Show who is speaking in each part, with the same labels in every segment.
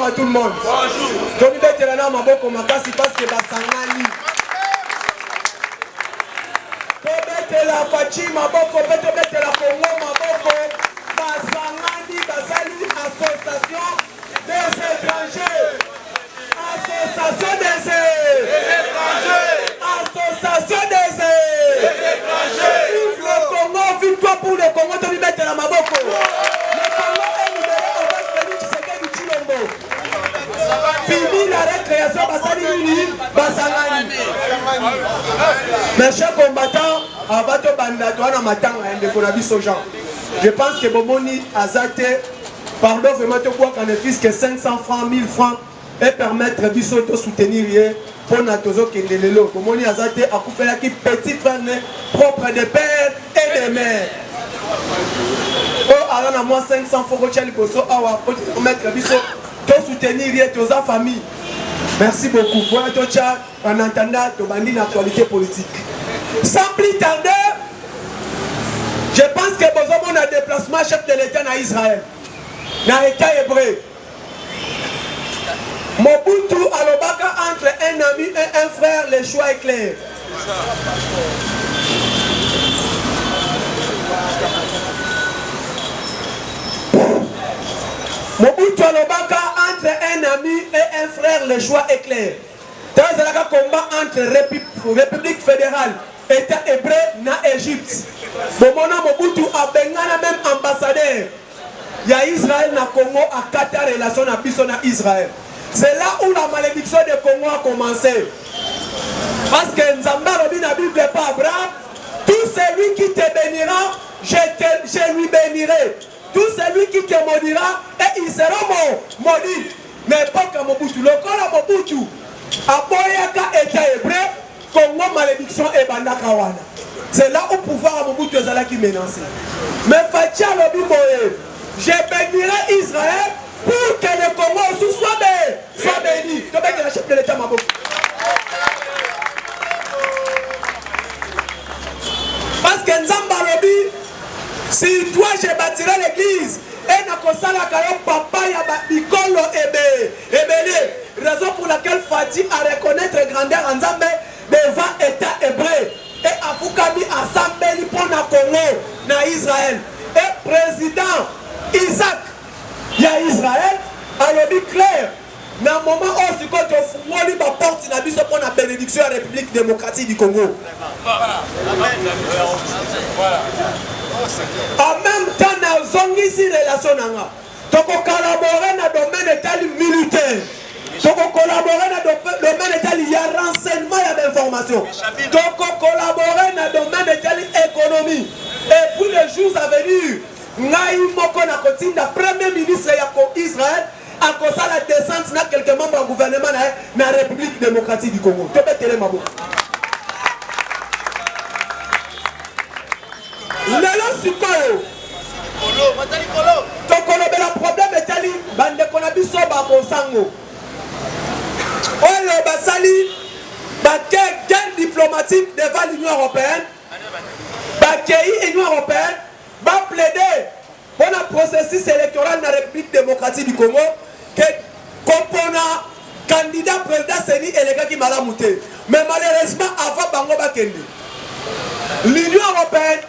Speaker 1: à tout le monde.
Speaker 2: Bonjour.
Speaker 1: Tony Betelana Maboko Makasi parce que Basangani. Betela Fachi Maboko, Betela Congo Maboko, Basangani, Basali, Association des étrangers. Association des étrangers. Association des étrangers. Vive le Congo, victoire pour le Congo, Tony Betela Maboko. Fini la récréation, mes chers combattants, je pense que Bomoni Azate, pardon vraiment te voir qu'en fils que 500 francs, 1000 francs et permettre de soutenir pour Natozo Kendelelo. Bomoni Azate a coupé la petit frère propre de père et de mère. Oh, alors moi 500 francs, pour mettre de soutenir la famille. Merci beaucoup. Voilà, en entendant l'actualité politique. Sans plus tarder, je pense que Bozomon a déplacement chef de l'État en Israël. Dans l'État hébreu. Mobutu Alobaka entre un ami et un frère, le choix est clair. Mobutu Alobaka entre un ami et un frère, le choix est clair. Dans un combat entre République fédérale, État hébreu et Égypte. Bomona Mobutu a bengana même ambassadeur. Il y a Israël na Congo à 4 relations à Israël. C'est là où la malédiction de Congo a commencé. Parce que Nzamba Robi na Bible pas Abraham, tout celui qui te bénira, je lui bénirai. Tout celui qui te maudira, et il sera maudit. Mais pas comme Mobutu. Le corps à Mobutu, à Boyaka État hébreu, Congo malédiction et Bandakawana. C'est là où pouvoir à Mobutu est qui menacé. Mais Fatia Lobi Moé, je bénirai Israël pour que le Congo aussi soit béni. Tu veux que la chef de l'État Maboko. Parce que Nzamba Lobi, si toi je bâtirai l'église, et nakosala kayo papa ya bikolo ebele, raison pour laquelle Fati a reconnaître grandeur en Nzambe devant État hébreu et Afukami Asambeli pour na Congo, na Israël. Et président Isaac ya Israël a le clair. Dans le moment où tu as porte na biso pour la bénédiction de la République démocratique du Congo. En même temps, nous avons ici relation. Tu peux collaborer dans le domaine militaire. Tu peux collaborer dans le domaine de renseignement et d'information. Tu peux collaborer dans le domaine de l'économie. Et pour les jours à venir, nous avons le premier ministre d'Israël à cause de la descente de quelques membres du gouvernement de la République démocratique du Congo. Tu peux te le mabou. Lelo sikoyo tokolobela problème etali bandeko na biso bakosango oyo basali guerre diplomatique devant l'Union européenne bakei Union européenne plaider pour le processus électoral de la République démocratique du Congo que compona candidat président Seni Elega qui m'a muté. Mais malheureusement avant bango bakende l'Union européenne,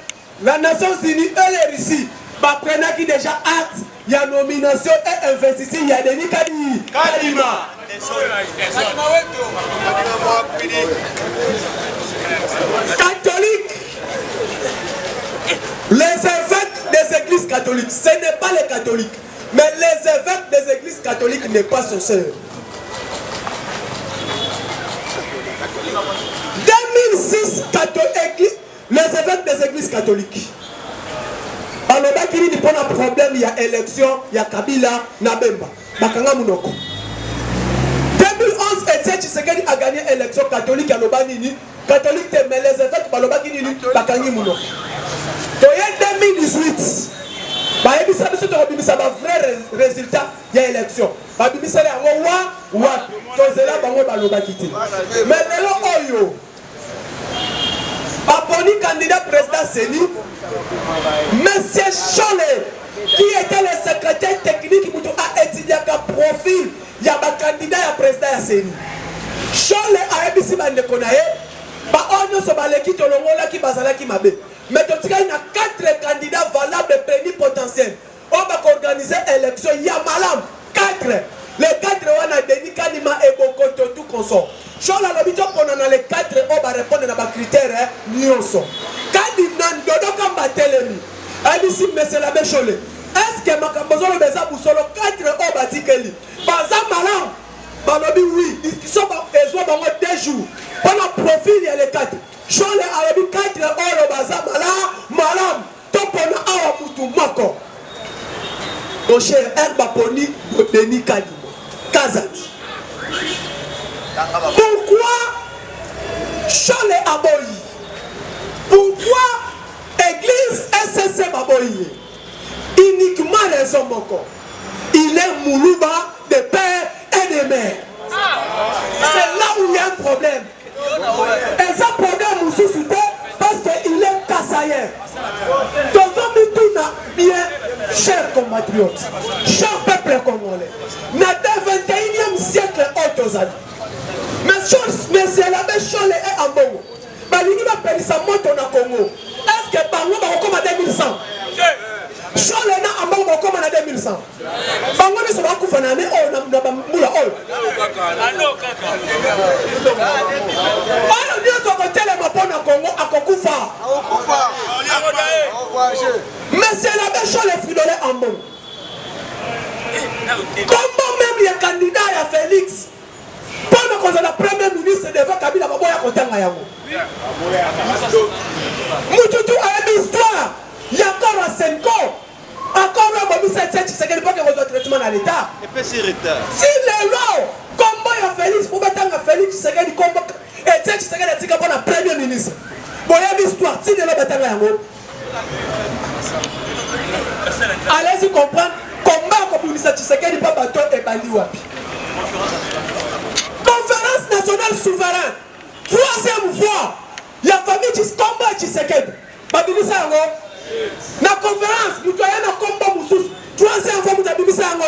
Speaker 1: la Nations Unies et les Russie prennent qui déjà acte, il y a nomination et investition, il y a Denis Kadima. Catholique. Les évêques des églises catholiques, ce n'est pas les catholiques, mais les évêques des églises catholiques n'est pas son sœur. 2006, les évêques des églises catholiques. Alors, il y a un problème, il y a élection, il y a Kabila, Nabemba, Bakanga Mounoko. 2011, Etienne Tshisekedi a gagné l'élection catholique à l'Obanini. Catholique, mais les évêques, Balobakini, Bakangi Mounoko. En 2018, il y a un vrai résultat, il y a élection. Il y a mais Aponi candidat président Seni, Monsieur Cholet, qui était le secrétaire technique qui a étudié un profil seni. Chole ayebisi bandeko na ye. Ba onyo so baleki tolongola ki bazala ki mabe. Mais il y a 4 candidats valables plénipotentiels. On va organiser l'élection. Il y a malam 4. Les 4 on a Denis Kanima et Bokoto tout consort. Sur la lobby on a les 4 on va répondre à nos critères nyonso. Kandinan dodo kamba telemi. Abisi monsieur la Bécholé. Est-ce que makambozo le beza busolo 4 on va dire que li. Baza malam. Balobi oui, discussion va besoin bango 2 jours. Pendant profil il y a les 4. Chole arabi 4 oro baza malam topona awa mutu moko. Mon cher Herba Poni Denis Kanima Kazati. Pourquoi Chole aboyi? Pourquoi Église SSC aboyi? Uniquement raison moko. Il est Moulouba de père et de mère. C'est là où il y a un problème. Et ça problème aussi parce qu'il est kassaïen. Bien, chers compatriotes, chers peuple congolais, dans le 21e siècle, Monsieur l'abbé Chole est en Bongo. Balingi va payer sa moto na Congo. Est-ce que Bango va recommander 2100? Chole na en Bongo va recommander 2100. Bango ne sera pas fanane oh na bamula oh. On dit que côté les mapons na Congo à Kokufa. Monsieur l'abbé Chole est fidèle en Bongo. Comment même les candidats à Félix? Pendant qu'on a la première ministre devant Kabila Baboya Kotanga Yango. Moututu a une histoire. Il y a encore un Senko. Encore un Bobi 77, c'est qu'il n'y a pas de traitement dans l'État. Si les lois, comment il y a Félix, pour mettre un Félix, c'est qu'il y a c'est pour la première ministre. Bon, il y a une histoire. Si les lois Batanga Yango. Allez-y comprendre comment comme ministre Tshisekedi pas bateau et Bali Wapi. Conférence nationale souveraine. 3e fois. Il y a famille qui combat Tshisekedi. Babili Sango. La conférence, nous avons un combat Moussous. 3e fois, nous avons Babili Sango.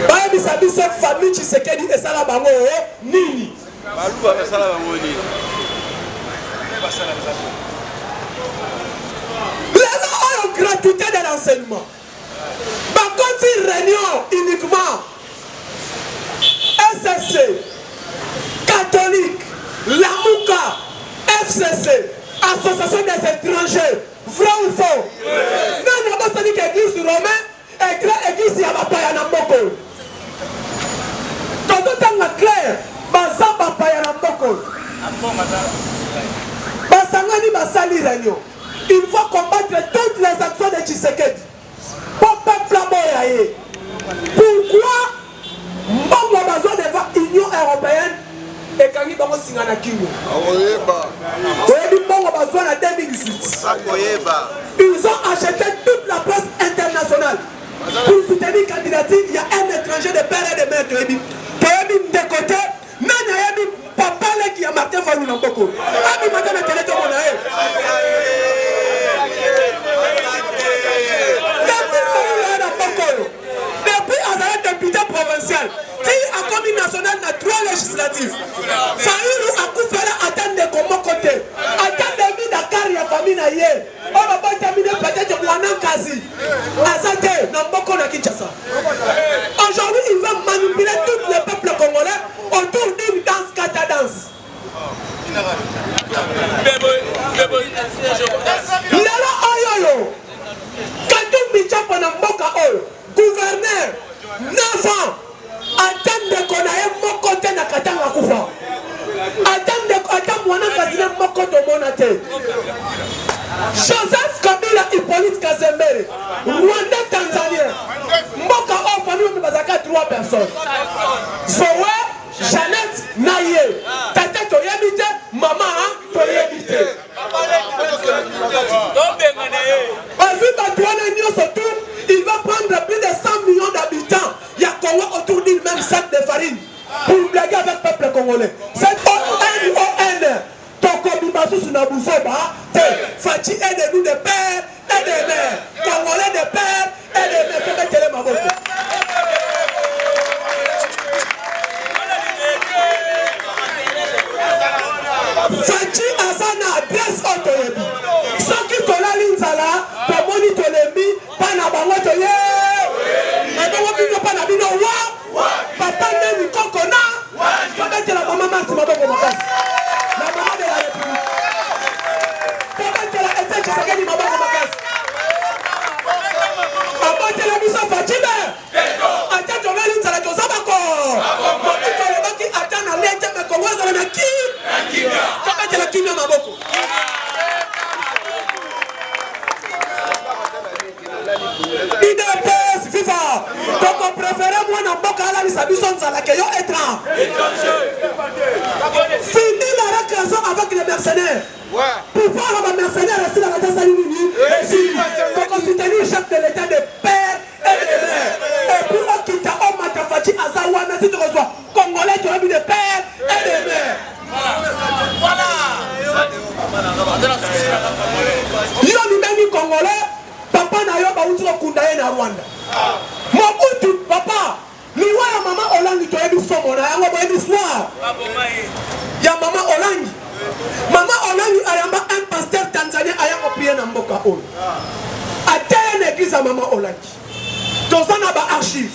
Speaker 1: Babili Sango. Cette famille Tshisekedi et Salabango. Nini. La gratuité de l'enseignement. Par contre, une réunion uniquement SSC, catholique, Lamouka, FCC, Association des étrangers, vrai ou faux? Non, non, c'est l'église romaine et l'église Yabapayanamboko. Tout le temps clair, Bazamba Payanamboko. Basangani Basali réunion. Il faut combattre toutes les actions de Tshisekedi. Pourquoi Mbongo a besoin de l'Union européenne et quand il va signer à Kingo? Mbongo a besoin de 2018. Ils ont acheté toute la presse internationale. Pour soutenir la candidature, il y a un étranger de père et de mère. De côté, même papa qui a Martin Fayou Namboko. Ami Martin a télé tout le monde. Depuis Azara député provincial, qui a commis national dans 3 législatives. Faïlou a couvert attendre comment côté. Attendre mis Dakar et la famille naïe. On va pas terminer peut-être pour un quasi. Azate, Namboko na Kinshasa. Aujourd'hui, il va manipuler tout le peuple congolais autour d'une danse kata danse. Lelo Oyoyo. Kadou Michapo Namboka Oyo. Gouverneur, 9 ans, attendre qu'on ait mon côté na katanga kufa. Attendre mwana kazina mon côté monate. Joseph Kabila Hippolyte Kazembere, Rwanda Tanzania. Mboka o famille me bazaka 3 personnes. Zoé, Jeannette, Naye. Tata toyebite, maman toyebite. Il va prendre plus de 100 millions d'habitants. Il y a Congo autour d'une même sac de farine pour blaguer avec le peuple congolais. C'est ON. Toko Bimasu Sunabusoba. Fati est de nous de père et de mère. Congolais de père et de mère. IDPS, viva. Donc on préfère moi dans Boka la Lisabison Zalake yo étrange. Fini la raison avec les mercenaires. Pour voir les mercenaires rester dans la tête salini. Pour soutenir le chef de l'État de père et de mère. Et pour quitter au Matafati Azawana, si tu reçois Congolais, tu as mis de père et de mère. Voilà. Yo ni Congolais, papa na yo ba uti ko kundaye na Rwanda. Mobutu papa, liwa ya mama Olangi to ebi somo na yango ba ebi soir. Ya mama Olangi. Mama Olangi ayamba un pasteur tanzanien ayako prier na mboka oyo. Ateye na église ya mama Olangi. Tozana ba archive.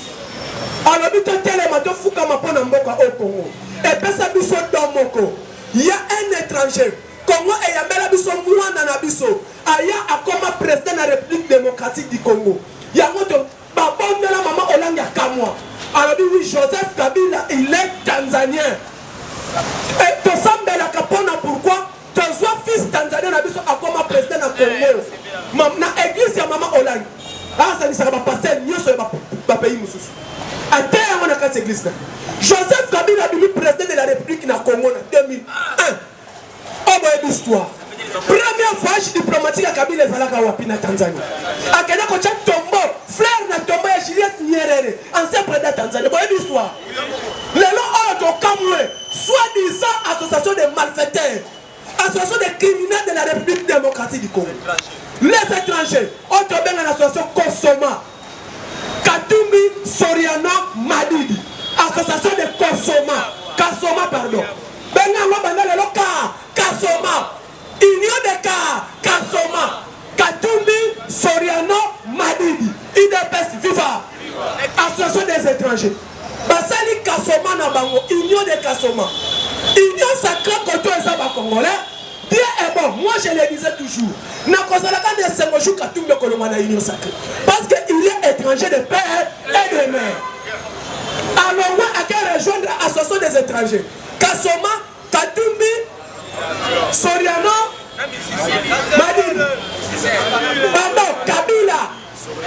Speaker 1: Alobi to telema to fukama pona mboka au Congo. Et pesa biso domoko. Il y a un étranger. Congo et Yambela biso mwana na biso. Aya akoma président de la République démocratique du Congo. Il y a moto babonde la maman Olangi akamwa. Alors oui, Joseph Kabila il est tanzanien. Et to sambela kapona pourquoi? Tozwa fils tanzanien na biso akoma président na Congo. Na église ya maman Olangi. Ah ça dit ça va passer nyoso ba pays mususu. À terre on a quatre églises là. Joseph Kabila est président de la République na Congo en 2001. Oh mon histoire. Première voyage diplomatique à Kabila ezalaka wapi na Tanzanie. Akena ko tcha tombo, frère na tombo ya Julius Nyerere, ancien président Tanzanie. Bonne histoire. Le long auto kamwe, soi-disant association de malfaiteurs, association de criminels de la République démocratique du Congo. Les étrangers, auto benga l'association Kosoma. Katumbi Soriano Madidi. Association de Kasoma pardon. Benga banda le loka Kasoma. Union de Kasoma. Katumbi Soriano Madidi. IDPS viva. Association des étrangers. Basali Kasoma na bango. Union de Kasoma. Union sacrée koto ezaba congolais. Dieu est bon. Moi je le disais toujours. Na kozalaka de Sengoju Katumbi koloma na union sacrée. Parce qu'il est étranger de père et de mère. Alors moi, à quelle rejoindre l'association des étrangers? Kasoma, Katumbi, Soriano, Madidi. Pardon, Kabila,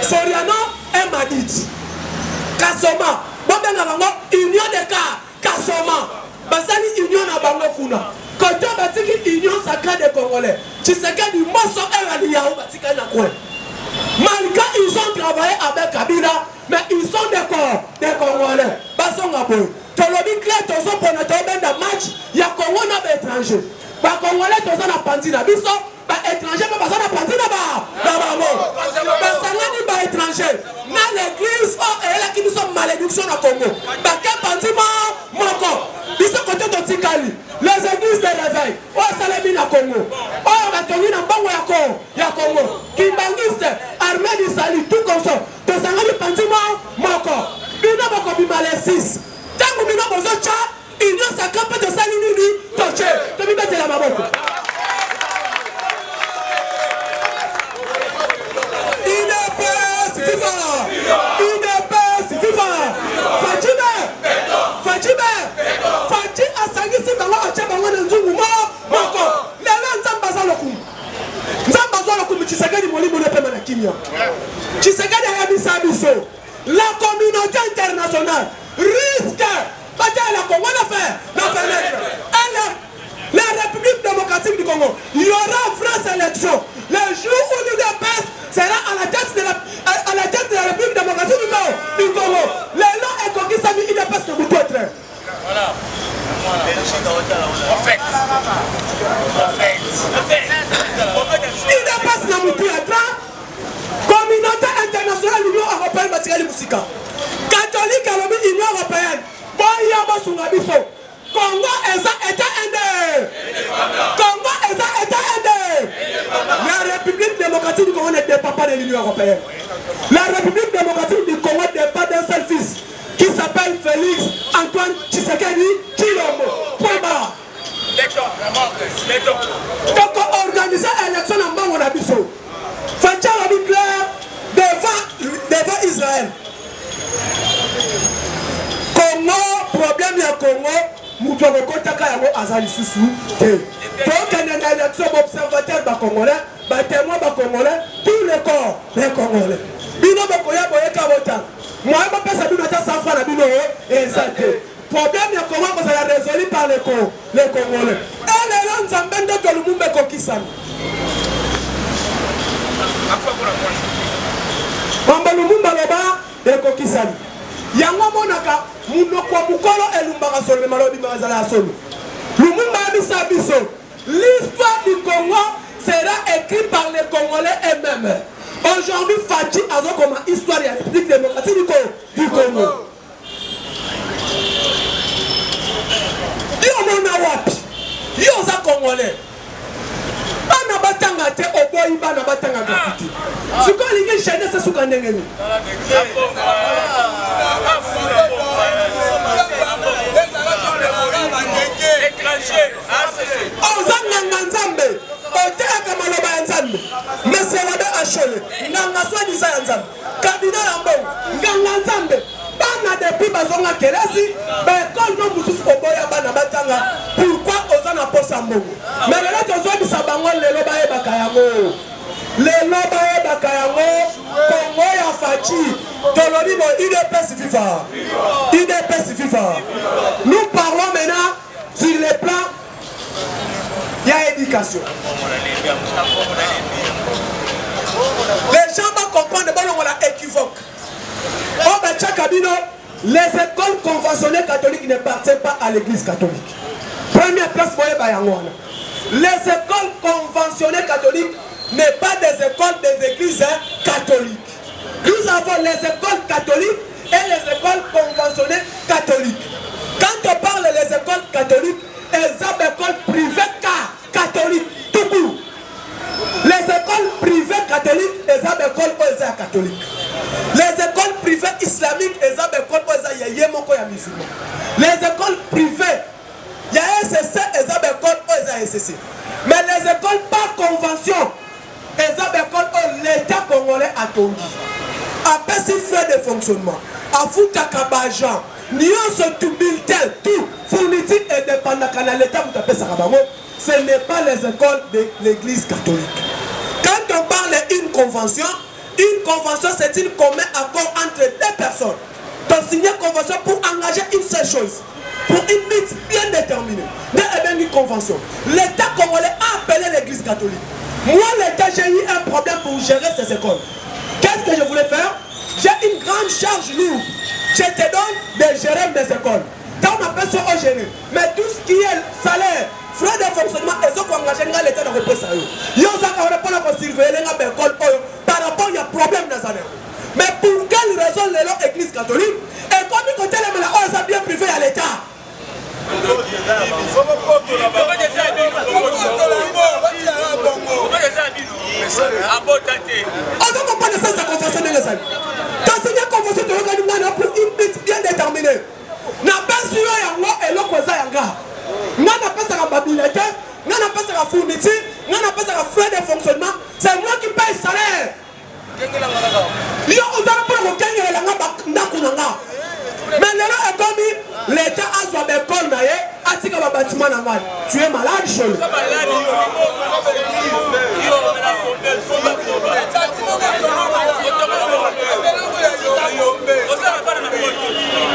Speaker 1: Soriano et Madidi. Kasoma, union de Kasoma. Basali union na bango kuna. Quand on batiki union sacrée des Congolais. Tu sais que du mosso et la liaou batika na quoi. Malgré ils ont travaillé avec Kabila, mais ils sont des Congolais. Basonga boy. Tolobi clair tozo pona toben da match, ya Congo na ba étranger. Ba Congolais tozo na pandi na biso, ba étranger ba na pandi na ba. Ba sangani ba étranger. Na l'église oh et là qui nous sommes malédiction na Congo. Ba ke pandi moko. Biso côté de Tikali. Les églises de réveil. Oh salami na Congo. Oh ba tongi na bango ya Congo. Kimbangiste, armée d'Israël, tout comme ça. Tozangani pandi moko. Bino bako bimale 6. Tango bino bozo cha, union sacrée peut te sali nini, toche. Te bibete la maboko. IDPS viva. IDPS viva. Fajime. Faji asangisi bango ache bango na nzungu moko. Lelo nzamba za lokumu. Nzamba za lokumu Tshisekedi molimo ne pema na kimia. Tshisekedi ayabisa biso. La communauté internationale risque la Congo la fenêtre. La République démocratique du Congo, il y aura vraie sélection. Le jour où l'UDPS sera à la tête de la République démocratique du Congo, le nom est conquis à l'UDPS de Boutouetre. Voilà. UDPS n'a Boutouetre. Communauté internationale, l'Union européenne, Batikali Moussika. Catholique, l'Union européenne. Congo est État indé. Congo est État indé. La République démocratique du Congo ne dépend pas de l'Union européenne. La République démocratique du Congo ne dépend d'un seul fils qui s'appelle Félix Antoine Tshisekedi Tshilombo. Point barre. Donc organiser l'élection en Bango Nabiso. Fatia la clair devant Israël. Congo, problème du Congo, mutu akokotaka yango aza lisusu te. Tokende na élection observateur bacongolais, batémoin bacongolais, tout le corps les congolais. Bino bokoya boyeka botanga. Moi bapesa bino ta 100 francs na bino eza te. Problème ya comment vous allez résolu par les Congolais. Et les gens nzambe ndoto lumumba kokisana. Mamba lumumba loba ekokisana. Yango monaka munoko mukolo elumbaka solo malobi mazala solo. Lumumba abisa biso. L'histoire du Congo sera écrite par les Congolais eux-mêmes. Aujourd'hui, Fachi a comme histoire de la République démocratique du Congo. Yo mona wapi? Yo za Congolais. Bana batanga te oboyi bana batanga gratuité. Siko lingi chaîne se suka ndengeni. Ozanga nzambe. Oteka maloba ya nzambe. Meselabe achole. Nganga swadi sa nzambe. Kardinal Ambon. Nganga nzambe. Bana depuis bazonga kelasi, école non mususu oboya bana batanga. Pourquoi ozana posa mbongo? Mais lelo tozwa bisabango lelo bayebaka yango. Lelo bayebaka yango. Congo ya Fachi. Toloni mo UDPS FIFA. UDPS FIFA. Nous parlons maintenant sur le plan il y a éducation. Les gens vont comprendre bon on a équivoque. Oh ben Tchakabino, les écoles conventionnelles catholiques ne appartiennent pas à l'église catholique. Première place pour les écoles conventionnelles catholiques n'est pas des écoles des églises catholiques. Nous avons les écoles catholiques et les écoles conventionnelles catholiques. Quand on parle des écoles catholiques, elles ont des écoles privées catholiques, tout court. Les écoles privées catholiques, elles ont des écoles catholiques. Les écoles privées islamiques, elles ont des écoles musulmans. Les écoles privées, il y a SSC, elles ont des écoles SSC. Mais les écoles par convention, elles ont des écoles où l'État congolais a tombé. Après ces frais de fonctionnement, à Foutakabajan, Nyon tout bulletin, tout fourniture et dépendant canal l'État, ce n'est pas les écoles de l'église catholique. Quand on parle d'une convention c'est une commun accord entre deux personnes. Donc signer une convention pour engager une seule chose, pour une mise bien déterminée. Mais une convention. L'État congolais a appelé l'église catholique. Moi l'État j'ai eu un problème pour gérer ces écoles. Qu'est-ce que je voulais faire? J'ai une grande charge lourde. Je te donne de gérer mes écoles. Quand on appelle ça au gérer. Mais tout ce qui est salaire, frais de fonctionnement, ils ont engagé l'État dans le pays. Ils ont surveiller l'école par rapport à problème dans mais pour quelle raison l'église catholique et comme côté les bien privé à l'État? On comprend ça, sa convention de l'État. Quand c'est une convention de l'organisation pour une bite bien déterminée, n'a pas su et l'autre yanga. N'a pas sa babilette, n'a pas sa fourniture, n'a pas sa frais de fonctionnement. C'est moi qui paye le salaire. Mais l'État a son école, tu es malade, seul.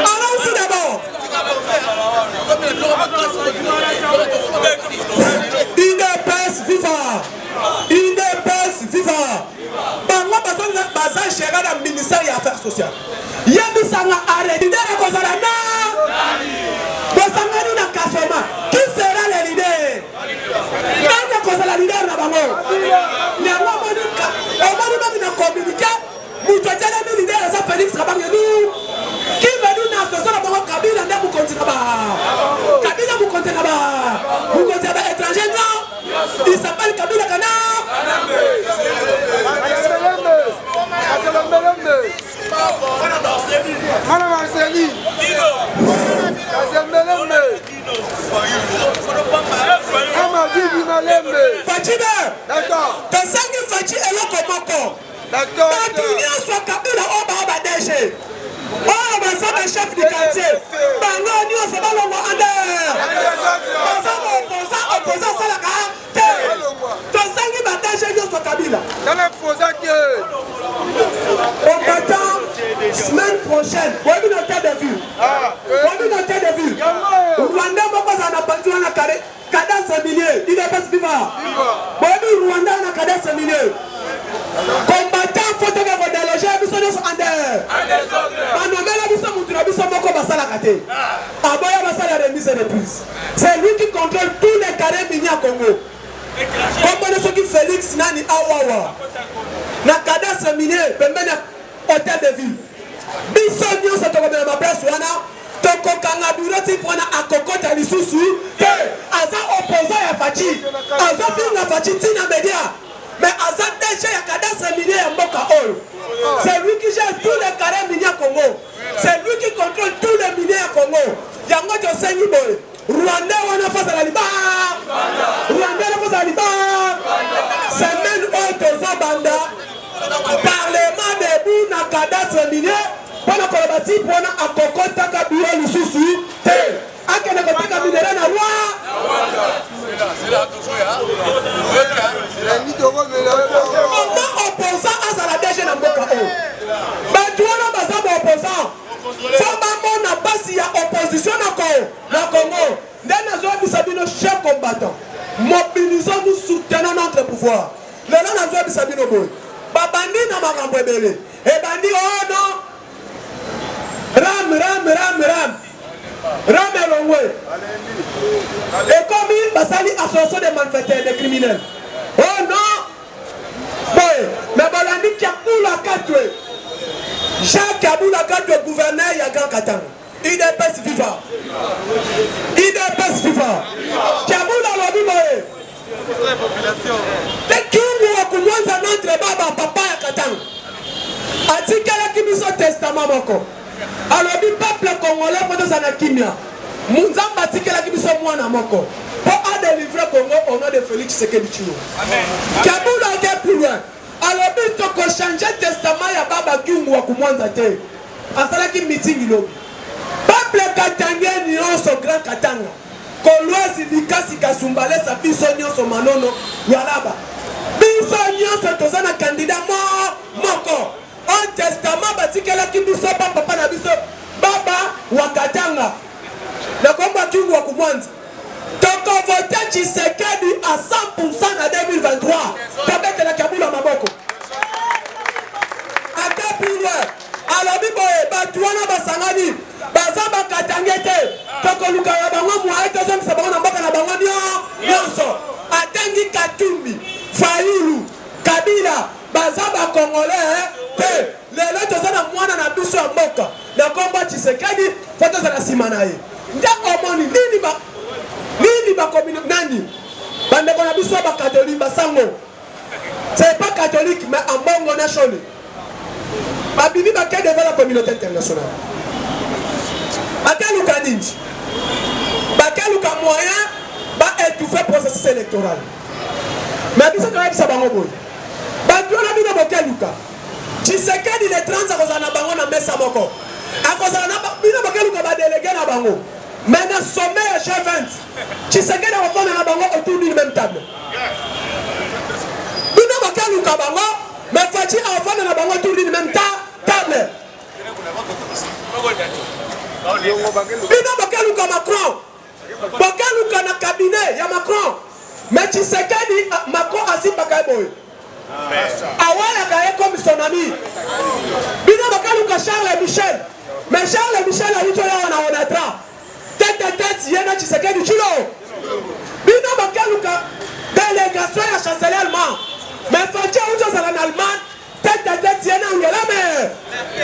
Speaker 1: Allons-y d'abord. UDPS FIFA. UDPS FIFA. Bango baza gérer le ministère des Affaires sociales. Yabisanga arrêté de Kozalana. Bosangani na Kasoma. Qui sera le leader? Nani Kozala leader na bango? Nyango monika. Omani na communiqué. Mutwatela le leader sa Félix Kabangelu. Qui veut nous na Kasoma bango Kabila nda mukontina ba. Kabila mukontina ba. Mukontina ba étranger non. Il s'appelle Kabila Kana. Madame Marceli. Fatima. D'accord. Tansangi Fachi est là comme encore. D'accord. Soit Kabila au Baba Déché. Oh, mais ça le chef du quartier. Bango nyonso balongo ander. Opposant ça la carte. Tosangi bataille nyonso Kabila. Combattant semaine prochaine. Vous avez noté de vue. Vous avez noté de vue. Rwanda moko za na parti wana kare. Cadastre minier, il est pas vivant. Bon, Rwanda na cadastre minier. Combattant faut que vous délogez biso nyonso ander. Manomela biso mutu na biso moko basala kate. Aboya basala remise de plus. C'est lui qui contrôle tous les carrés miniers à Congo. Comme ceux qui Félix Nani Awawa. Na cadastre minier, pembeni hôtel de ville. Biso nyonso to komela ma place wana. Toko kanga bureau ti pona akokota lisusu te aza opposant ya Fachi aza finga Fachi tina media mais aza déjà ya cadastre minier ya mboka oyo. C'est lui qui gère tous les carrés miniers à Congo. C'est lui qui contrôle tous les miniers à Congo. Yango to sengi boy Rwanda wana face à la liba Rwanda wana face à la liba semaine auto banda parlement debout na cadastre minier. Pendant que le bâti pour un akokota kabiro lisusu te akene koteka minerai na roi comment opposant à la DG na mboka o batu wana baza ba opposant faut bamona basi ya opposition na Congo ndena zo bisabino chef combattant mobilisons-nous soutenons notre pouvoir lelo na zo bisabino boy babandi na makambo ebele e bandi oh non Ram elongwe. Et comme il basali association des malfaiteurs, des criminels. Oh non! Boy, mais Bolandi qui a la carte. Jacques Aboula carte gouverneur il y a Grand Katanga. Il dépasse vivant. Il dépasse vivant. Kaboula lobby boy. T'es qui nous a commencé notre baba papa à Katanga. Atikala qui nous a testament moko. Alors le peuple congolais pour nous en kimia. Munzamba tikela ki biso mwana moko. Pour a délivrer Congo au nom de Félix Tshisekedi Tshilombo. Amen. Kabula est plus loin. Alors il faut que changer testament ya baba Kyungu wa kumwanza te. Asala ki meeting lobi. Peuple katangien nyonso grand katanga. Kolwezi likasi kasumbale sa biso nyonso manono yalaba. Biso nyonso tozana candidat moko. Un testament batikela ki biso papa na biso baba wakatanga na komba Kyungu wa kumwanza toko vote Tshisekedi à 100% na 2023 tabete la Kabula maboko akapilwe alobi boye batuana basangani baza bakatangete toko luka ya bango mwa etozo msabango na mboka na bango nyonso atengi Katumbi Fayulu Kabila baza ba congolais te lelo tozana mwana na biso ya mboka na komba Tshisekedi foto za sima na ye nda omoni nini ba communauté nani bande ko na biso ba catholique basango c'est pas catholique mais en bongo national ba bibi ba ke devant la communauté internationale akaluka ninji ba kaluka moyen ba étouffer processus électoral mais biso ka bisa bango boy ba dona bino bokaluka Tshisekedi le 30 akozana bango na mesa moko akozana na bino bokaluka ba délégué na bango mais na sommet G20 Tshisekedi akofana na bango autour d'une même table bino bokaluka bango mais Fachi akofana na bango autour d'une même table bino bokaluka Macron bokaluka na cabinet ya Macron mais Tshisekedi Macron asipaka boy awala kaye comme son ami bino bakaluka Charles Michel mais Charles Michel a eu ya wana onatra tête à tête yena Tshisekedi Tshilombo bino bakaluka délégation ya chancelier allemand mais Fachi uto sala en allemand tête à tête yena ngela mais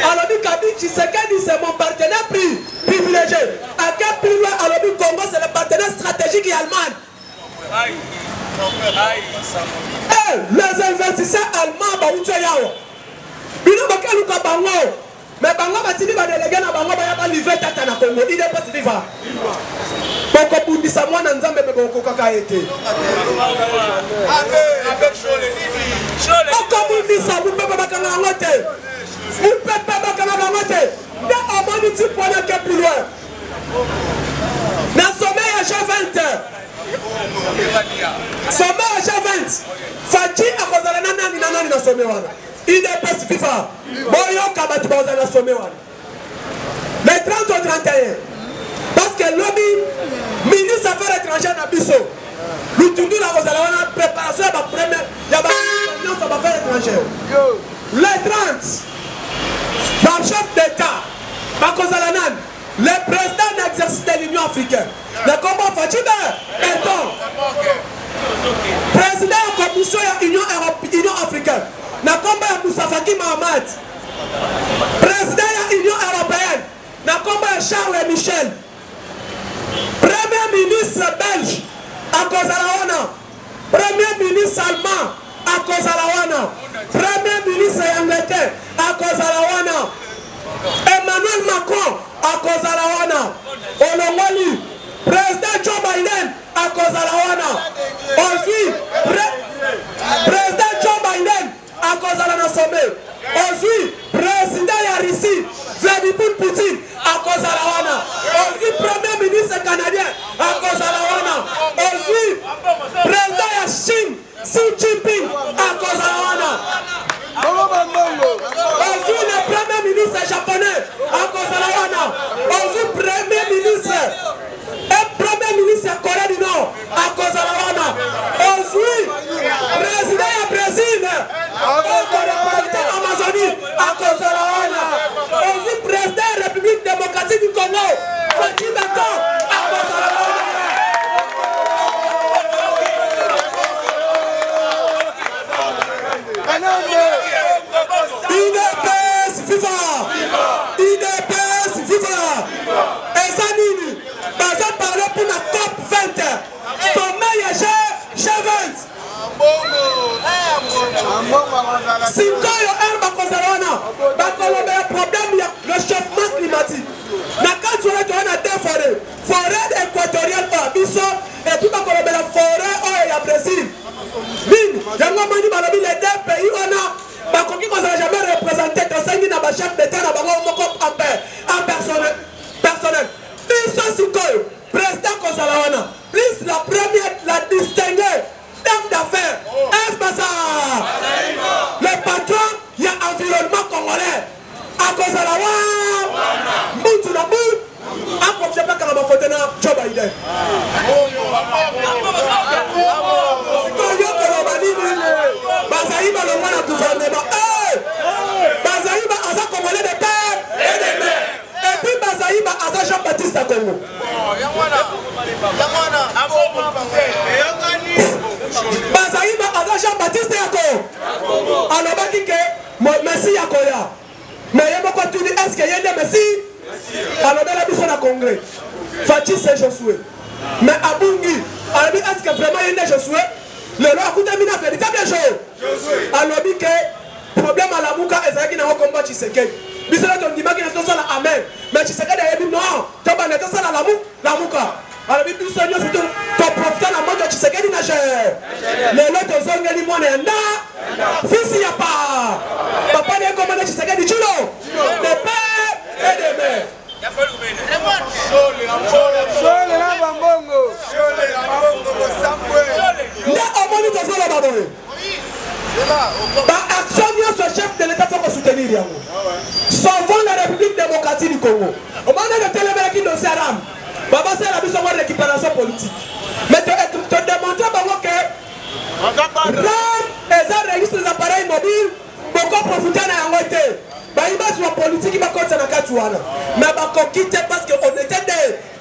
Speaker 1: alobi Kabi Tshisekedi c'est mon partenaire privilégié à quel plus loin alobi Congo c'est le partenaire stratégique et allemand. Les investisseurs allemands bauto yao bino bakaluka bango mais bango batili ba délégué na bango ba livrer tata na Congo il est pas vivant boko bundisa mwana nzambe be boko kaka ete avec chole boko bundisa mpe bakanga ngote mpe bakanga ngote nda omoni petit point que plus loin. Dans sommet à G20. Sommet à G20. Fati a causé la nana dans sommet. Il est pas FIFA. Boyo Kabatu dans la sommet. Le 30 au 31. Parce que lobby, ministre des Affaires étrangères à Bisso. L'outundu la préparation de la première. Il y a une réunion sur les affaires étrangères. Le 30. Dans le chef d'État. Le président d'exercice de l'Union africaine, le combat Fatime Eton, président de la commission de l'Union africaine, le combat Moussa Faki Mahamat, président de l'Union européenne, le combat Charles Michel, premier ministre belge à Kozalawana, premier ministre allemand à Kozalawana, premier ministre d'Angleterre à Kozalawana, Emmanuel Macron à Kozalawana, Olongoli, président Joe Biden à Kozalawana, ensuite président Joe Biden à Kozalawana sommet, ensuite président de la Russie, Vladimir Poutine à Kozalawana, ensuite premier ministre canadien à Kozalawana, ensuite président de la Chine, Xi Jinping à Kozalawana. Ensuite, le premier ministre japonais à Kozalawana. Ensuite, premier ministre Corée du Nord à Kozalawana. Ensuite, président du Brésil, représentant Amazonie à Kozalawana. Ensuite, président de la République démocratique du Congo, Fatime Eton à Kozalawana. IDPS FIFA! IDPS FIFA! Et ça nini? Parce qu'on parle pour la COP 20. Sommet G20. Si quand il y a un Bakozalana, il y a un problème, il y a le réchauffement climatique. Quand tu as des forêts équatoriales, et puis il y a la forêt au Brésil. Il y a les deux pays, on a. Bakoki qu'on n'a jamais représenté dans 5 000 chef d'État en personnel. Ils sont sur le président Kozalawana. Plus la première, la distinguée, dame d'affaires. Est-ce le patron, il y a environnement congolais. À Kozalawana, Moutou la boue, à Kopchapa Karabafotena, Joe Biden. Bazaïba le roi du gouvernement. Bazaïba Aza Congolais de père et de mère. Et puis Bazaïba Aza Jean-Baptiste à Congo. Bazaïba Aza Jean-Baptiste à Congo. Alors Bakike, Messi à Koya. Mais il y a beaucoup de dit, est-ce qu'il y a des Messi? Alors dans la mission à Congrès. Fatih c'est Josué. Mais à Bungi, alors est-ce que vraiment il y a des Josué? Le loi a coûté une véritable chose. Alors, il y a un problème à la mouka et ça qui n'a pas combat Tshisekedi. Mais c'est là qu'on dit que c'est ça amen. Mais Tshisekedi a dit non, tu vas mettre ça la mouka. Alors, il y a un seigneur surtout pour profiter de la mort de Tshisekedi. Le loi de zone est limon et anda. Fils, il n'y a pas. Papa n'est pas commandé Tshisekedi. Tu l'as. De père et de mère. Action ce chef de l'État faut soutenir. Sauvons la République démocratique du Congo. Au moment de télémérer qui nous sert à Baba c'est la mission de récupération politique. Mais te démontrer que RAM et ça registre les appareils mobiles beaucoup profiter de la moitié. Il va sur la politique, il va continuer à faire. Mais il va quitter parce qu'on était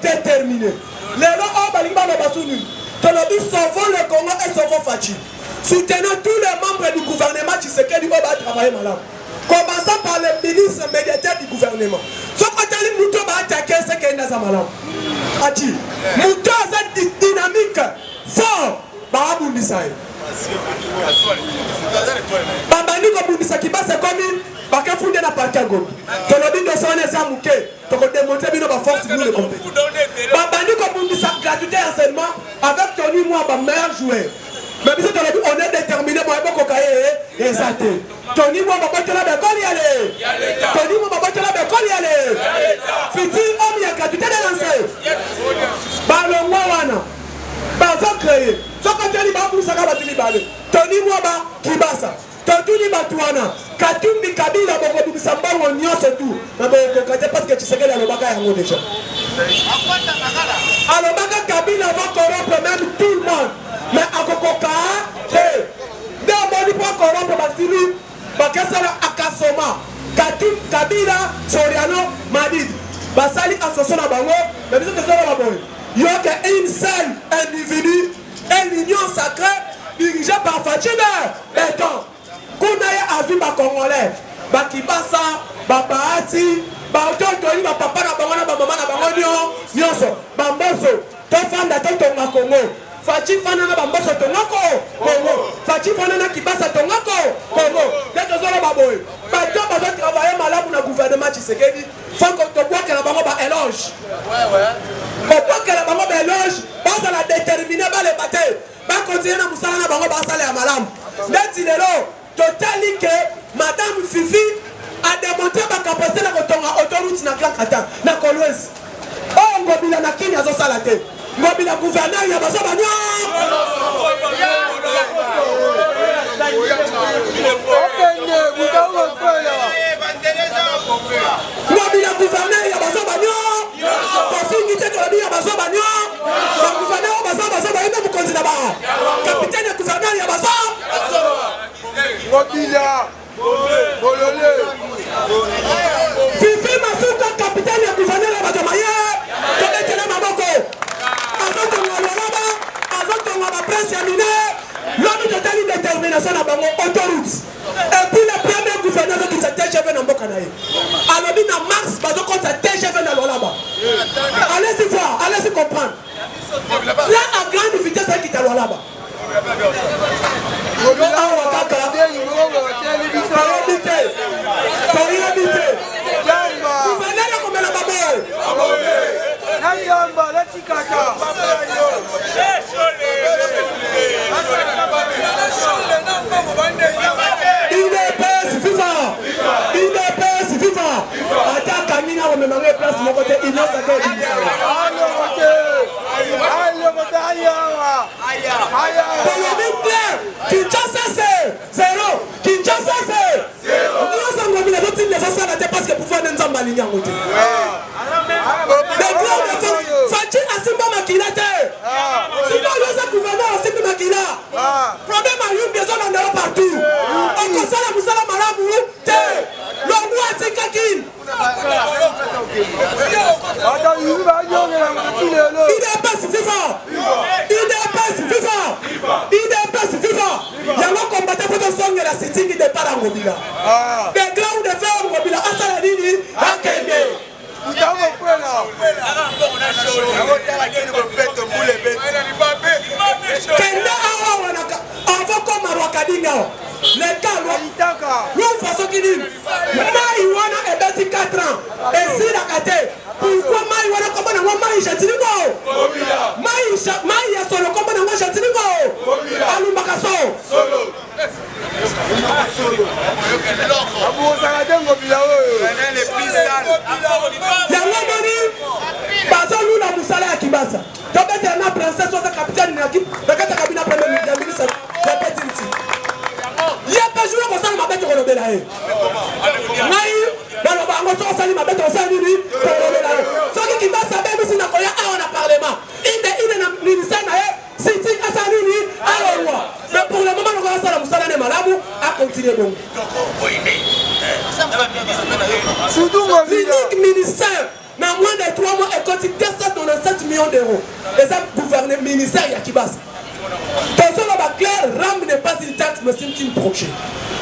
Speaker 1: déterminés. Les lois, on va les bassouni. Sauvons le Congo et sauvons Fachi. Soutenons tous les membres du gouvernement Tshisekedi qui va travailler malade. Commençons par les ministres médiateurs du gouvernement. Ce qu'on a dit, Mouto va attaquer ce qu'il y a dans Malam. Ati, Mouto a cette dynamique fort. Bababundisai. Babani Kobundisa qui passe comme une. Parce que vous n'avez pas de gomme. Tu as dit que ça est à mouquer. Tu as démontré que nous avons force de nous le compter. Babani Kobundisa gratuité enseignement avec Tony moi, ma meilleur joueur. Mais on est déterminé pour être cocaïne et ça. Tony Mwamba Botela Bekoli allez. Tony Mwamba Botela Bekoli allez. Fiti homme ya capitaine de lancer. Balongwa wana. Baza créé. Sokoteli ba musaka batili bale. Tony Mwamba Kibasa. Totuli Batuana. Katumbi Kabila boko bukisamba wonyoso tu. Na boko kate parce que Tshisekedi alobaka yango déjà. Alobaka Kabila va corrompre même tout le monde. Mais akokoka Ndaboni pour corrompre Basili Bakasala Akasoma Katum Kabila Soriano Madid Basali association à Bango mais vous êtes il y a une seule individu une union sacrée dirigée par Fatima Béton Kounaye Aviba Congolais Bakibasa Babaati Baotoni Bapapa na Bango na Bamama na Bango Nyonso Bamboso Tofanda Totonga Congo Fachi Fanana Bamboso Tongako Congo Fachi Fanana Kibasa Tongako Congo Dès que Zoro Baboy Bato Bazo travailler malade pour le gouvernement Tshisekedi faut que tu vois que la Bango va éloge faut pas que la Bango va éloge base à la déterminer par les batailles va continuer à Moussala na Bango va saler à Malam Net Lelo totali que Madame Fifi a démontré ma capacité de retonga autoroute na Grand Kata na Kolwezi oh ngobila na Kenya zo salate ngobila gouverneur ya baso banyo ngobila gouverneur ya baso banyo kosingi te to ya baso banyo gouverneur baso banyo mu konzina ba capitaine ya gouverneur ya baso ngobila bolole Fifi Masuka capitaine ya gouverneur ya baso maye tobetela maboko la presse a miné l'homme de telle détermination à Bango autoroute et puis le premier gouverneur qui s'est TGV dans Bokanaï alors dit en mars bazo quand ça TGV dans Lolaba allez-y voir allez-y comprendre là à grande vitesse qui est à Lolaba Kinshasa c'est 0. Kinshasa c'est 0. Parce que pouvoir nous en maligner en côté. Fachi Asimba Makilate. Si pas le gouverneur Asimba Makila. Problème à une personne en Europe partout. On console à Moussala Malamou. L'Ombou a Tikakin. IDPS FIFA. IDPS FIFA. IDPS FIFA. Il y a un combattant pour te soigner la cité qui départ en Ngobila. Les gars où de faire en Ngobila, à Saladini, à Kende. Kende awa wanaka. Avant comme à Wakadinga. Les gars, nous faisons qui dit Maïwana est bâti 4 ans. Et si la kate, pourquoi Maïwana comme on a Maï Chatinigo? Maï a solo comme on a Chatinigo. Alou Makaso. Solo. Yamamani, Bazalou la Moussala à Kibasa. Tobet est la princesse, soit capitaine de l'équipe. La cabine après le ministre. Il y a pas joué comme ça, ma bête au Robé là. Maï, dans le bango, on s'allie ma bête au sein du lit. Celui qui va savoir, nous, si on a parlement. Il est ministère, si tu as sa ligne, alors mais pour le moment, on va faire la Moussala de Malamou à continuer. L'unique ministère, dans moins de 3 mois, est coté 297 millions d'euros. Les gouvernements ministère Yakibas. Attention, là, clair, RAM n'est pas une taxe, mais c'est un projet.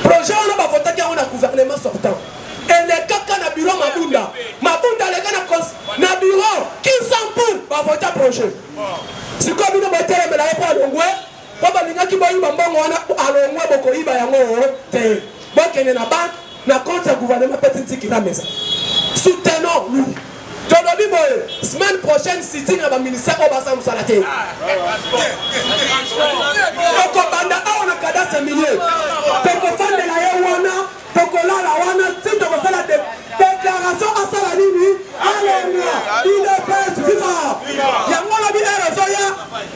Speaker 1: Projet, on a voté qu'il y a un gouvernement sortant. Et les caca na bureau Mabunda. Mabunda, les gars na bureau, qui s'en pour, va voter un projet. Si comme nous avons été à l'Aéroport à Longwe, papa linga qui va y bambang wana à Longwe boko iba yango te. Bon qu'il y a na banque, na compte le gouvernement petit qui la maison. Soutenons lui. tolobi boye semaine prochaine sitting ya baministère oyo basala mosala te okobanda awa na cadastre milieu tokofandela ye wana tokolala wana ti tokosala déclaration asala nini alonga UDPS viva yango lobi erezoya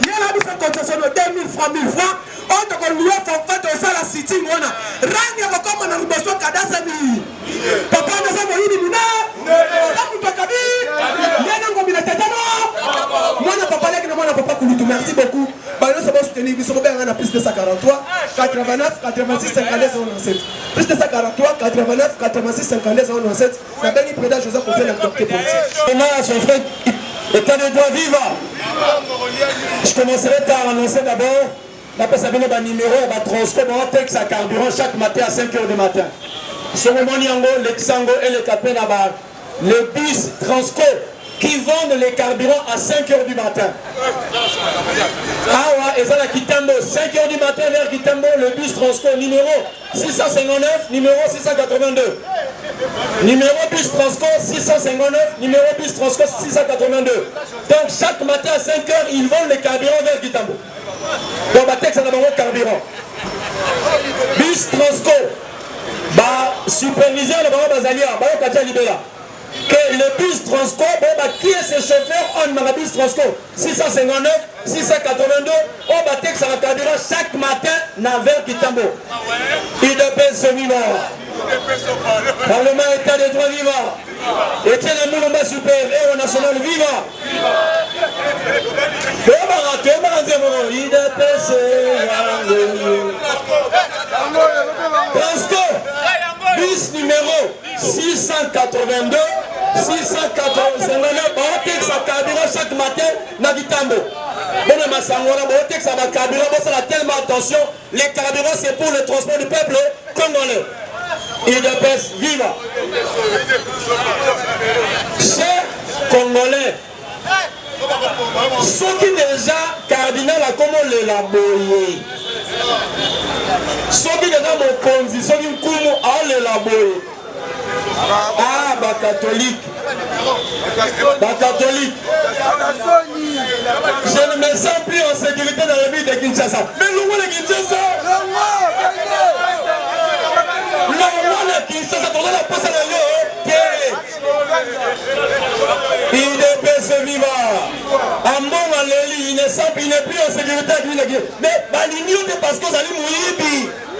Speaker 1: yela biso concession 2000 francs 1000 francs oyo tokoluwa forfait osala sitting wana rangi ekokoma na liboso cadastre milieu papa naza moyini muna oza mutu akabi yena ngomina tetano mwana papa leki na mwana papa kulutu merci beaucoup banyonso bosoutenir biso bobenga na plus de 143 89 86 52 097 plus de 143 89 86 52 097 nabengi président Joseph Kofi na comité politique.
Speaker 2: On a son frère état de droit viva. Je commencerai par annoncer d'abord la personne a un numéro à transfert dans un texte à carburant chaque matin à 5 h du matin. Ce moment, le Xango et le Capé là-bas, le bus Transco qui vendent les carburants à 5 h du matin. Ah ouais, et ça, la Kitambo, 5 h du matin vers Kitambo, le bus Transco, numéro 659, numéro 682. Numéro bus Transco 659, numéro bus Transco 682. Donc chaque matin à 5 h, ils vendent les carburants vers Kitambo. Donc, ma texte, c'est d'abord carburant. Bus Transco. Superviseur le baron Bazalia, baron Katia Libera. Que le bus Transco, qui est ce chauffeur en bus Transco 659, 682, on va texte à carburant chaque matin vers Kitambo. UDPS vivant. Parlement état de droit vivant. Etienne Moulomba super héros national vivant. Transco. Bus numéro 682, 689, on texte à carburant chaque matin dans Kitambo. Bon, ma sangola, on texte à carburant, ça a tellement attention, les carburants c'est pour le transport du peuple congolais. UDPS viva. Chers Congolais, ceux qui déjà cardinal a comment l'élaborer. Ceux qui déjà mon conduit, ceux qui m'ont à l'élaborer. Ah, bah catholique. Bah catholique. Je ne me sens plus en sécurité dans la ville de Kinshasa. Mais le roi de Kinshasa. Le roi de Kinshasa, on a la poste à la UDPS viva. Amon Aléli, il n'est plus en sécurité avec lui. Mais l'union de parce qu'on allait mourir.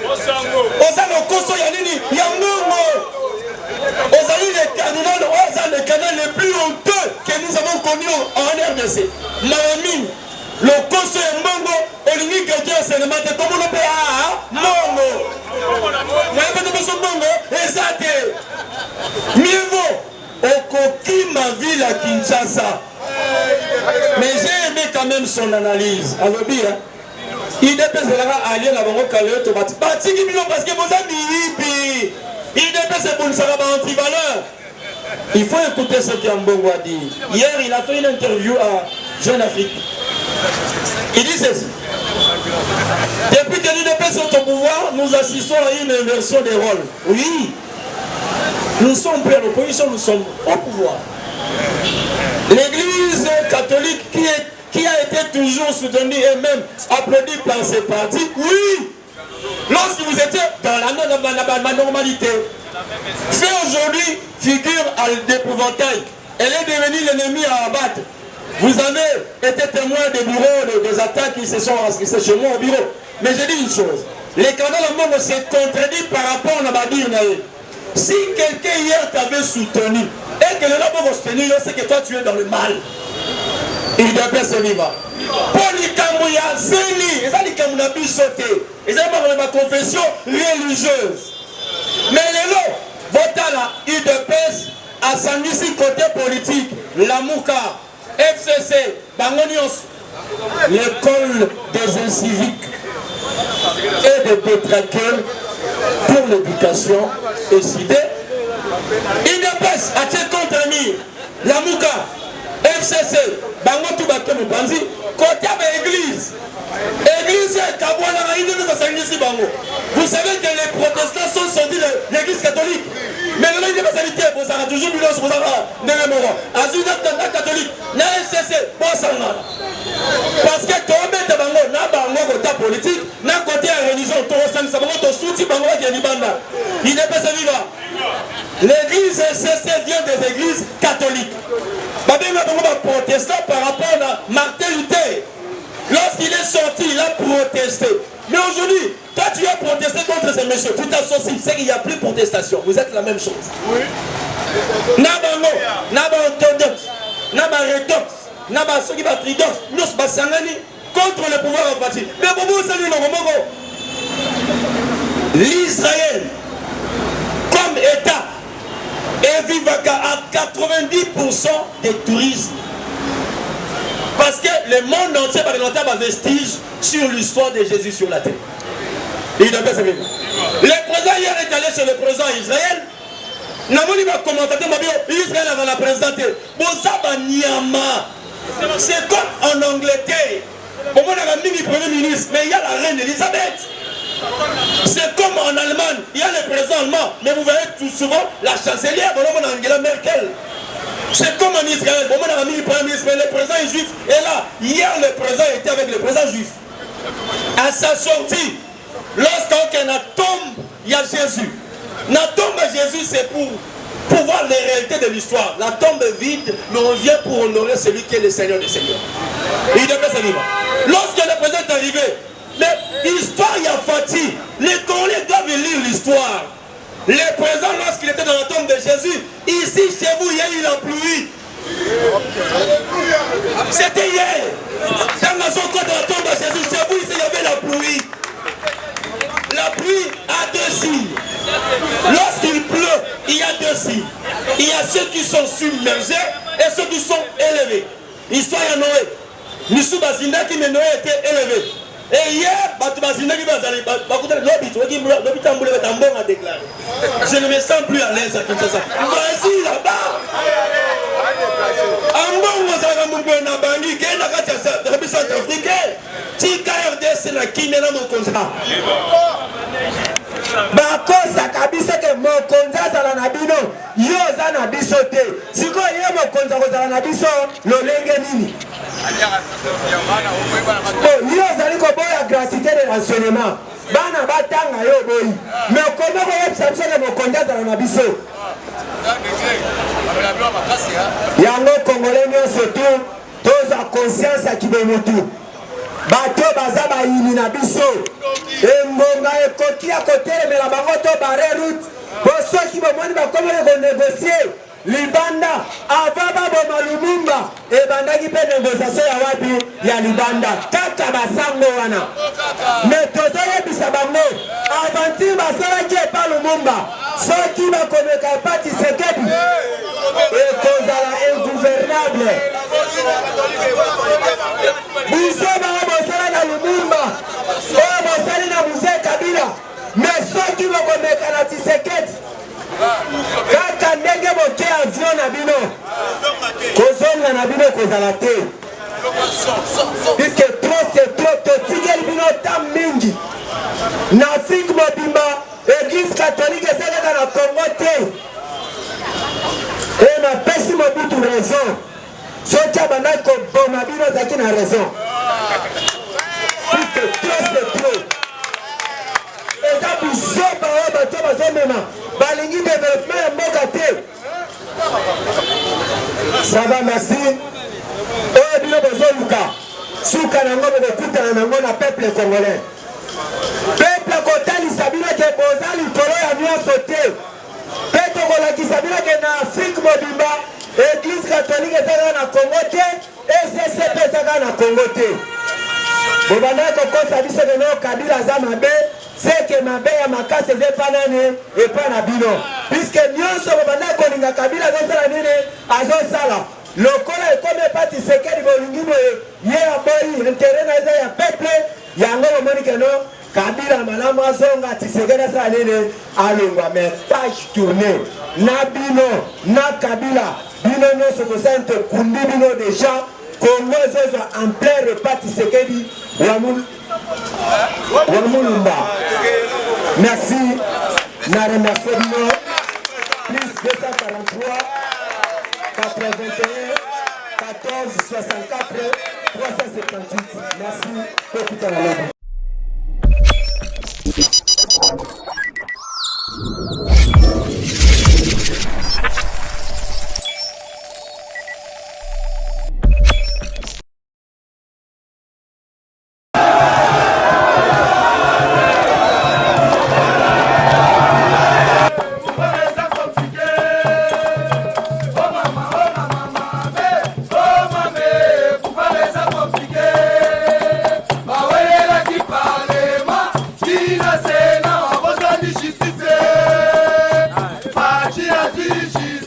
Speaker 2: On s'en a conso yanini, yamongo. On a eu les cardinals, les canaux les plus honteux que nous avons connus en RDC. Mahamine, le conso yamongo, Olingi quelqu'un c'est le matin, comment on peut mongo. Moi je peux te mongo, exact. Mieux vaut, Okoki ma ville à Kinshasa. Mais j'ai aimé quand même son analyse. Alors bien, il dépêche de la allier la banque à l'autre bâti. Bâti qui millions parce que vous avez il dépêche pour une saraba anti-valeur. Il faut écouter ce qu'Ambongo a dit. Hier, il a fait une interview à Jeune Afrique. Il dit ceci. Depuis que l'UDPS est au pouvoir, nous assistons à une inversion des rôles. Oui. Nous sommes plus à l'opposition, nous sommes au pouvoir. L'Église catholique qui a été toujours soutenue et même applaudie par ses partis, oui, lorsque vous étiez dans la normalité, fait aujourd'hui figure d'épouvantail. Elle est devenue l'ennemi à abattre. Vous avez été témoin des bureaux, des attaques qui se sont inscrites chez moi au bureau. Mais je dis une chose, les candidats au monde s'est contredit par rapport à Nabadir Naé. Si quelqu'un hier t'avait soutenu et que le labo va soutenir, c'est que toi tu es dans le mal. Il doit bien se vivre. Polikamouya, Zéli, et ça dit qu'on a pu sauter. Et ça va ma confession religieuse. Mais les lots, Botala, UDPS, à Sangissi côté politique, Lamouka, FCC, Bangonios, l'école des inciviques et des détraqueurs pour l'éducation et cité. UDPS a été contre ami, Lamouka, FCC, Bangotou Bakem Banzi, côté de l'église. Église Kabouala, vous savez que les protestants sont sortis de l'église catholique. Mais le nom de la sanité, vous arrêtez. toujours bino sur ça ndenge moko azui na catholique na SCC bosanga parce que tobeta bango na bango côté politique na côté ya religion tokosangisa bango tosuti bango bakeli banda il n'est pas vivant. L'église SCC vient des églises catholiques. Babenga bango ba protestant par rapport à Martin Luther. Lorsqu'il est sorti, il a protesté. Mais aujourd'hui, toi tu as protesté contre ces messieurs, tu t'associes, c'est qu'il n'y a plus de protestation. Vous êtes la même chose. Oui. Nabango, Naba orthodoxe, Naba rétox, Naba soki ba tridox, nous basangani contre le pouvoir en parti. Mais pour vous, c'est l'Israël, comme État, est vivant à 90% des touristes. Parce que le monde entier va remonter à vestige sur l'histoire de Jésus sur la terre. Le président hier est allé chez le président Israël. Israël avant la présidente. C'est comme en Angleterre. On a un mini-premier ministre, mais il y a la reine Elisabeth. C'est comme en Allemagne, il y a le président allemand, mais vous voyez tout souvent la chancelière, Angela Merkel. C'est comme en Israël, le président est juif. Et là, hier le président était avec le président juif. À sa sortie, lorsqu'on tombe, il y a Jésus. La tombe de Jésus, c'est pour voir les réalités de l'histoire. La tombe est vide, mais on vient pour honorer celui qui est le Seigneur des Seigneurs. Il devait se vivre. Lorsque le président est arrivé, mais l'histoire y a fati. Les Congolais doivent lire l'histoire. Le président, lorsqu'il était dans la tombe de Jésus, ici chez vous, il y a eu la pluie. C'était hier. Dans la zone de la tombe de Jésus, chez vous, ici, il y avait la pluie. La pluie a deux signes. Lorsqu'il pleut, il y a deux signes. Il y a ceux qui sont submergés et ceux qui sont élevés. Histoire à Noé. Missou Bazinda qui Noé était élevé. Et hier, je ne me sens plus à l'aise à Kinshasa. Vas-y là-bas.
Speaker 1: bakosa kabisa ke mokonzi azala na bino yo oza na biso te sikoyo ye mokonzi akozala na biso lolenge nini yo ozali koboya gratuité de l'enseignement bana batanga yo boyi mais okoma koyebisa biso ke mokonzi azala na biso yango congolais nyonso tu tozwa conscience ya kibomutu bato baza bayini na biso engonga ekoki ya kotelemela bango to bare route po soki bomoni bakomeli konegocie libanda ava baboma lumumba ebandaki mpe negociation ya wapi ya libanda kaka basango wana me tozoyebisa bango aventure basalaki epa lumumba soki bakomeka epa Tshisekedi ekozala ingouvernable biso bango bosala na lumumba oyo bosali na Mzee Kabila me soki bakomeka na Tshisekedi kaka ndenge boke avion na bino kozonga na bino kozala te puisque trop c'est trop totikeli bino ta mingi na Afrique mobimba église catholique esalaka na Congo te e napesi Mobutu raison soki abandaki koboma bino ozalaki na raison puisque trop c'est trop eza bisoba oyo bato bazomema balingi développement ya mboka te. Ça va, merci. Oyo bino bozoluka suka nango bokutana nango na peuple congolais. Peuple kotalisa bino ke boza likolo ya nyonso te. Pe tokolakisa bino ke na Afrique mobimba église catholique ezalaka na Congo te ECCP ezalaka na Congo te. Bobanda kokosa biso keno Kabila aza mabe c'est que ma belle makasi eze pa nani epa na bino puisque nyonso bobanda kolinga Kabila azosala nini azosala lokola ekomi epa Tshisekedi bolingi boye ye aboyi intérêt na eza ya peuple yango bomoni keno Kabila malamu azonga Tshisekedi asala nini alongwa mais page tournée na bino na Kabila bino nyonso kosala nte kundi bino déjà Congo ezozwa en plein repas Tshisekedi Wamulumba. Merci. Na remercie bino. Please, 243 81 14 64 378. Merci pour tout à l'heure.
Speaker 3: Justice.